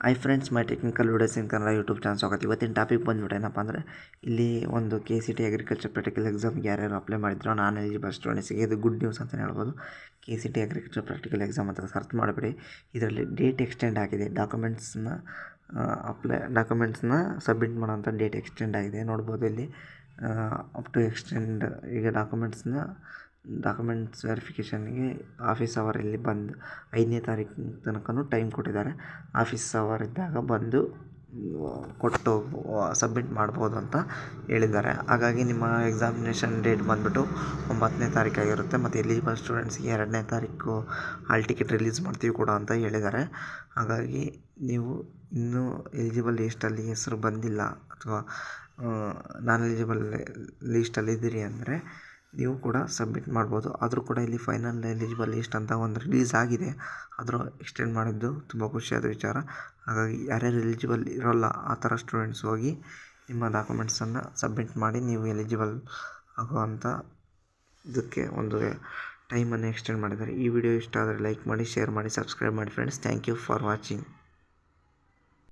Hi friends, ಮೈ technical videos ಇನ್ Kannada YouTube channel ಸ್ವಾಗತ. ಇವತ್ತಿನ topic ಬಂದ್ಬಿಟ್ಟು ಏನಪ್ಪ ಅಂದರೆ, ಇಲ್ಲಿ ಒಂದು KCT ಅಗ್ರಿಕಲ್ಚರ್ ಪ್ರಾಕ್ಟಿಕಲ್ ಎಕ್ಸಾಮ್ಗೆ ಯಾರ್ಯಾರು ಅಪ್ಲೈ ಮಾಡಿದ್ರು ನಾನ್ ಎಲಿಜಿಬಲ್ ಸ್ಟೂಡೆಂಟ್ಸಿಗೆ ಇದು ಗುಡ್ ನ್ಯೂಸ್ ಅಂತಲೇ ಹೇಳ್ಬೋದು. KCT ಅಗ್ರಿಕಲ್ಚರ್ ಪ್ರಾಕ್ಟಿಕಲ್ ಎಕ್ಸಾಮ್ ಅಂತ ಸರ್ಚ್ ಮಾಡಿಬಿಡಿ. ಇದರಲ್ಲಿ ಡೇಟ್ ಎಕ್ಸ್ಟೆಂಡ್ ಆಗಿದೆ. ಡಾಕ್ಯುಮೆಂಟ್ಸ್ನ ಸಬ್ಮಿಟ್ ಮಾಡೋಂಥ ಡೇಟ್ ಎಕ್ಸ್ಟೆಂಡ್ ಆಗಿದೆ. ನೋಡ್ಬೋದು ಇಲ್ಲಿ ಅಪ್ ಟು ಎಕ್ಸ್ಟೆಂಡ್. ಈಗ ಡಾಕ್ಯುಮೆಂಟ್ಸ್ ವೆರಿಫಿಕೇಷನ್ಗೆ ಆಫೀಸ್ ಅವರಲ್ಲಿ ಬಂದು 5ನೇ ತಾರೀಕು ತನಕ ಟೈಮ್ ಕೊಟ್ಟಿದ್ದಾರೆ. ಆಫೀಸ್ ಅವರ್ ಇದ್ದಾಗ ಬಂದು ಕೊಟ್ಟು ಸಬ್ಮಿಟ್ ಮಾಡ್ಬೋದು ಅಂತ ಹೇಳಿದ್ದಾರೆ. ಹಾಗಾಗಿ ನಿಮ್ಮ ಎಕ್ಸಾಮಿನೇಷನ್ ಡೇಟ್ ಬಂದುಬಿಟ್ಟು 9ನೇ ತಾರೀಕಾಗಿರುತ್ತೆ. ಮತ್ತು ಎಲಿಜಿಬಲ್ ಸ್ಟೂಡೆಂಟ್ಸ್ಗೆ 2ನೇ ತಾರೀಕು ಹಾಲ್ ಟಿಕೆಟ್ ರಿಲೀಸ್ ಮಾಡ್ತೀವಿ ಕೂಡ ಅಂತ ಹೇಳಿದ್ದಾರೆ. ಹಾಗಾಗಿ ನೀವು ಇನ್ನೂ ಎಲಿಜಿಬಲ್ ಲೀಸ್ಟಲ್ಲಿ ಹೆಸರು ಬಂದಿಲ್ಲ ಅಥವಾ ನಾನ್ ಎಲಿಜಿಬಲ್ ಲೀಸ್ಟಲ್ಲಿ ಇದ್ದೀರಿ ಅಂದರೆ ನೀವು ಕೂಡ ಸಬ್ಮಿಟ್ ಮಾಡ್ಬೋದು. ಆದರೂ ಕೂಡ ಇಲ್ಲಿ ಫೈನಲ್ ಎಲಿಜಿಬಲ್ ಲೀಸ್ಟ್ ಅಂತ ಒಂದು ರಿಲೀಸ್ ಆಗಿದೆ. ಆದರೂ ಎಕ್ಸ್ಟೆಂಡ್ ಮಾಡಿದ್ದು ತುಂಬ ಖುಷಿಯಾದ ವಿಚಾರ. ಹಾಗಾಗಿ ಯಾರ್ಯಾರು ಎಲಿಜಿಬಲ್ ಇರೋಲ್ಲ ಆ ಥರ ಸ್ಟೂಡೆಂಟ್ಸ್ ಹೋಗಿ ನಿಮ್ಮ ಡಾಕ್ಯುಮೆಂಟ್ಸನ್ನು ಸಬ್ಮಿಟ್ ಮಾಡಿ ನೀವು ಎಲಿಜಿಬಲ್ ಆಗುವಂಥ ಇದಕ್ಕೆ ಒಂದು ಟೈಮನ್ನು ಎಕ್ಸ್ಟೆಂಡ್ ಮಾಡಿದ್ದಾರೆ. ಈ ವಿಡಿಯೋ ಇಷ್ಟ ಆದರೆ ಲೈಕ್ ಮಾಡಿ, ಶೇರ್ ಮಾಡಿ, ಸಬ್ಸ್ಕ್ರೈಬ್ ಮಾಡಿ friends. Thank you for watching.